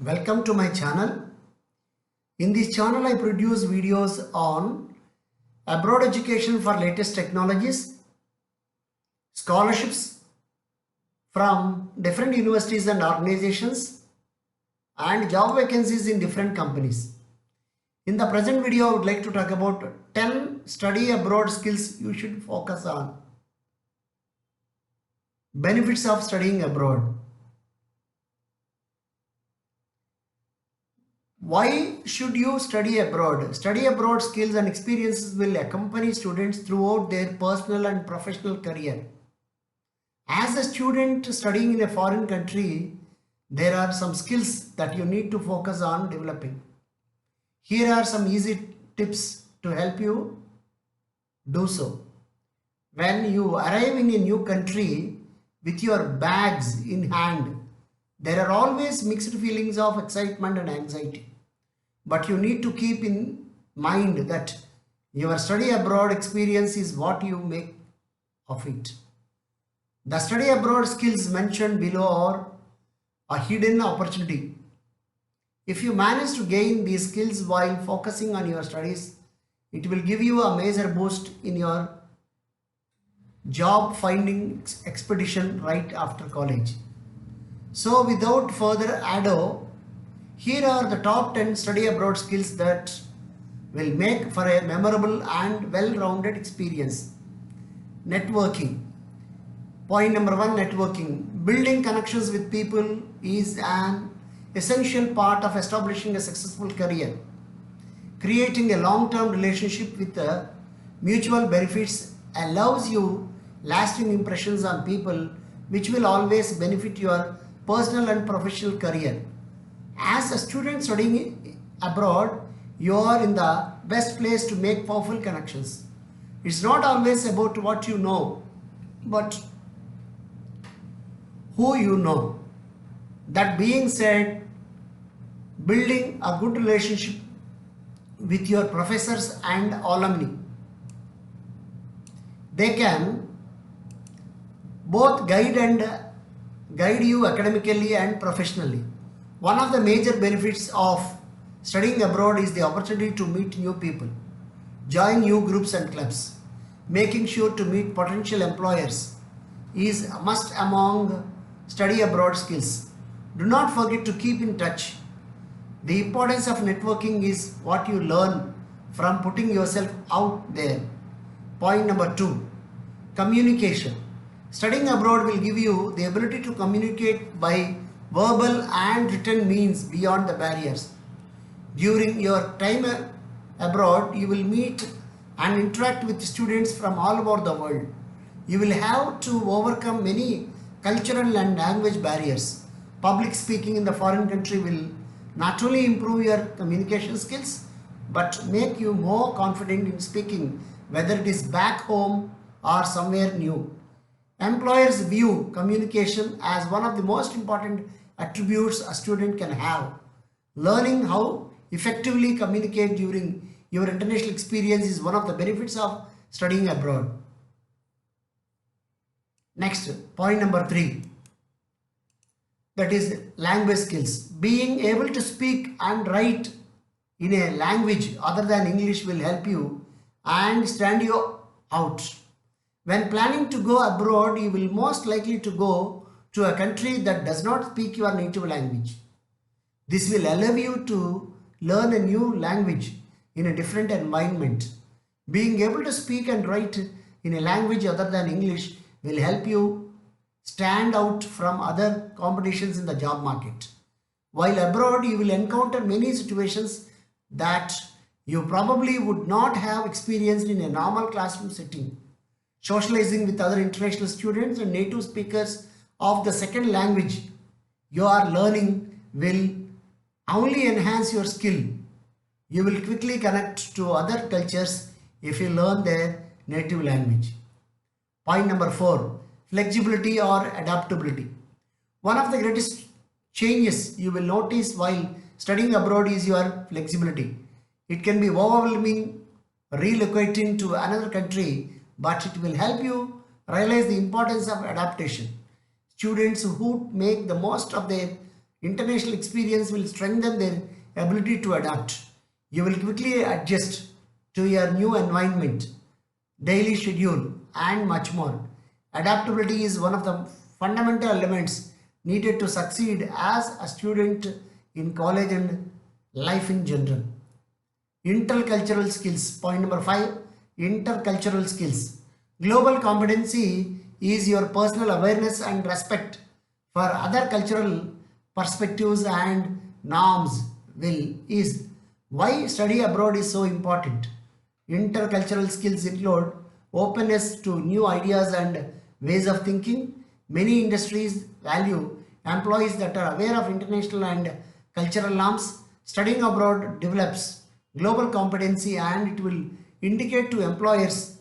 Welcome to my channel. In this channel I produce videos on abroad education for latest technologies, scholarships from different universities and organizations, and job vacancies in different companies. In the present video I would like to talk about 10 study abroad skills you should focus on. Benefits of studying abroad. Why should you study abroad? Study abroad skills and experiences will accompany students throughout their personal and professional career. As a student studying in a foreign country, there are some skills that you need to focus on developing. Here are some easy tips to help you do so. When you arrive in a new country with your bags in hand, there are always mixed feelings of excitement and anxiety. But you need to keep in mind that your study abroad experience is what you make of it. The study abroad skills mentioned below are a hidden opportunity. If you manage to gain these skills while focusing on your studies, it will give you a major boost in your job finding expedition right after college. So without further ado, here are the top 10 study abroad skills that will make for a memorable and well-rounded experience. Networking. Point number 1, networking. Building connections with people is an essential part of establishing a successful career. Creating a long-term relationship with mutual benefits allows you lasting impressions on people, which will always benefit your personal and professional career. As a student studying abroad, you are in the best place to make powerful connections. It's not always about what you know, but who you know. That being said, building a good relationship with your professors and alumni. They can both guide you academically and professionally. One of the major benefits of studying abroad is the opportunity to meet new people, join new groups and clubs. Making sure to meet potential employers is a must among study abroad skills. Do not forget to keep in touch. The importance of networking is what you learn from putting yourself out there. Point number 2, communication. Studying abroad will give you the ability to communicate by verbal and written means beyond the barriers. During your time abroad, you will meet and interact with students from all over the world. You will have to overcome many cultural and language barriers. Public speaking in the foreign country will not only improve your communication skills, but make you more confident in speaking, whether it is back home or somewhere new. Employers view communication as one of the most important attributes a student can have. Learning how effectively communicate during your international experience is one of the benefits of studying abroad. Next, point number 3, that is language skills. Being able to speak and write in a language other than English will help you and stand you out. When planning to go abroad, you will most likely to go to a country that does not speak your native language. This will allow you to learn a new language in a different environment. Being able to speak and write in a language other than English will help you stand out from other competitions in the job market. While abroad, you will encounter many situations that you probably would not have experienced in a normal classroom setting. Socializing with other international students and native speakers of the second language you are learning will only enhance your skill. You will quickly connect to other cultures if you learn their native language. Point number 4, flexibility or adaptability. One of the greatest changes you will notice while studying abroad is your flexibility. It can be overwhelming relocating to another country, but it will help you realize the importance of adaptation. Students who make the most of their International experience will strengthen their ability to adapt. You will quickly adjust to your new environment, daily schedule, and much more. Adaptability is one of the fundamental elements needed to succeed as a student in college and life in general. Intercultural skills. Point number 5, intercultural skills. Global competency is your personal awareness and respect for other cultural perspectives and norms will is why study abroad is so important. Intercultural skills include openness to new ideas and ways of thinking. Many industries value employees that are aware of international and cultural norms. Studying abroad develops global competency and it will indicate to employers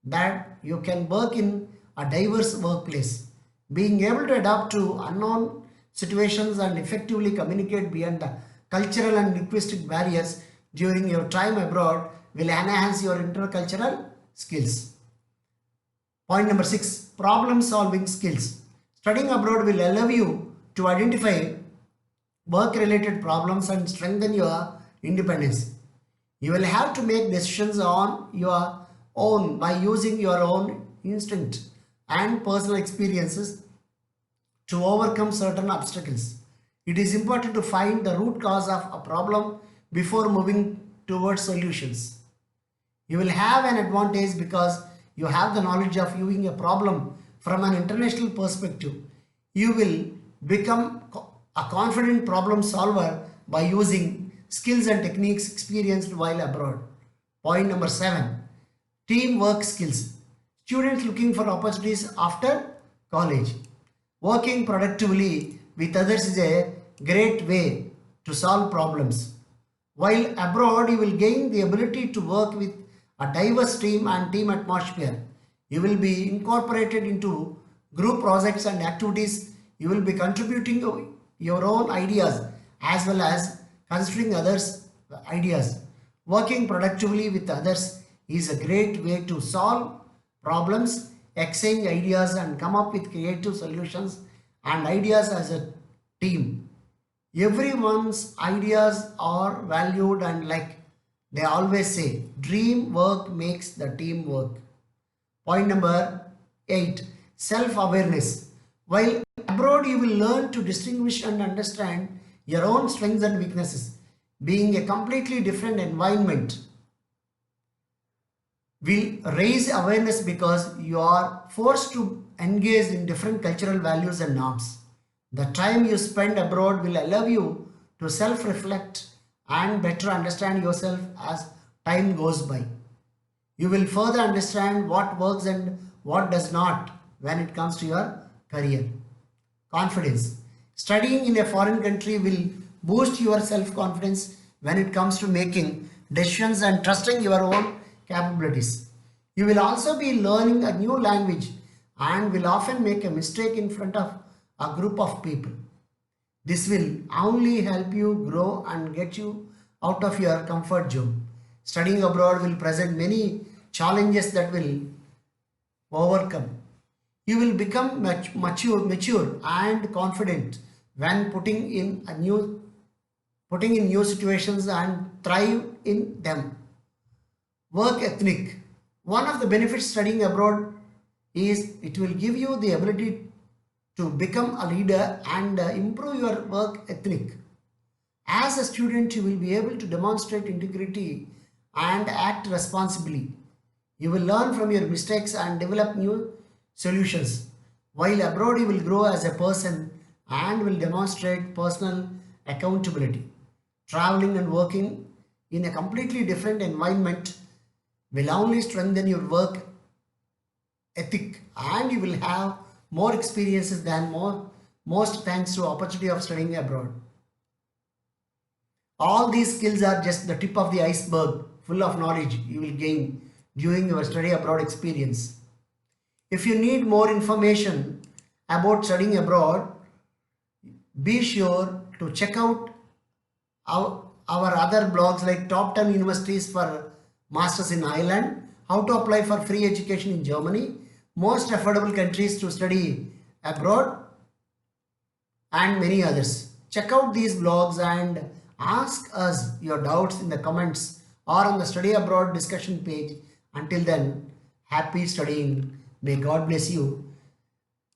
that you can work in a diverse workplace. Being able to adapt to unknown situations and effectively communicate beyond the cultural and linguistic barriers during your time abroad will enhance your intercultural skills. Point number 6, problem solving skills. Studying abroad will allow you to identify work related problems and strengthen your independence. You will have to make decisions on your own by using your own instinct and personal experiences to overcome certain obstacles. It is important to find the root cause of a problem before moving towards solutions. You will have an advantage because you have the knowledge of viewing a problem from an international perspective. You will become a confident problem solver by using skills and techniques experienced while abroad. Point number 7, teamwork skills. Students looking for opportunities after college. Working productively with others is a great way to solve problems. While abroad, you will gain the ability to work with a diverse team and team atmosphere. You will be incorporated into group projects and activities. You will be contributing your own ideas as well as considering others' ideas. Working productively with others is a great way to solve problems, exchange ideas, and come up with creative solutions and ideas as a team. Everyone's ideas are valued, and like they always say, dream work makes the team work. Point number 8, self awareness. While abroad, you will learn to distinguish and understand your own strengths and weaknesses. Being a completely different environment will raise awareness because you are forced to engage in different cultural values and norms. The time you spend abroad will allow you to self reflect and better understand yourself as time goes by. You will further understand what works and what does not when it comes to your career. Confidence. Studying in a foreign country will boost your self confidence when it comes to making decisions and trusting your own capabilities. You will also be learning a new language and will often make a mistake in front of a group of people. This will only help you grow and get you out of your comfort zone. Studying abroad will present many challenges that will overcome. You will become mature and confident when putting in new situations and thrive in them. Work ethic. One of the benefits studying abroad is it will give you the ability to become a leader and improve your work ethic. As a student, you will be able to demonstrate integrity and act responsibly. You will learn from your mistakes and develop new solutions. While abroad, you will grow as a person and will demonstrate personal accountability. Traveling and working in a completely different environment will only strengthen your work ethic and you will have more experiences than most thanks to opportunity of studying abroad. All these skills are just the tip of the iceberg full of knowledge you will gain during your study abroad experience. If you need more information about studying abroad, be sure to check out our other blogs like top 10 universities for masters in Ireland, how to apply for free education in Germany, most affordable countries to study abroad, and many others. check out these blogs and ask us your doubts in the comments or on the Study Abroad discussion page. Until then, happy studying. May God bless you.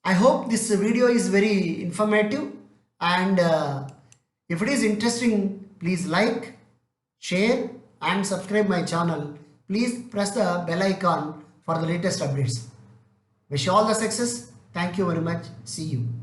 I hope this video is very informative, and if it is interesting, please like, share and subscribe my channel. Please press the bell icon for the latest updates. Wish you all the success. Thank you very much. See you.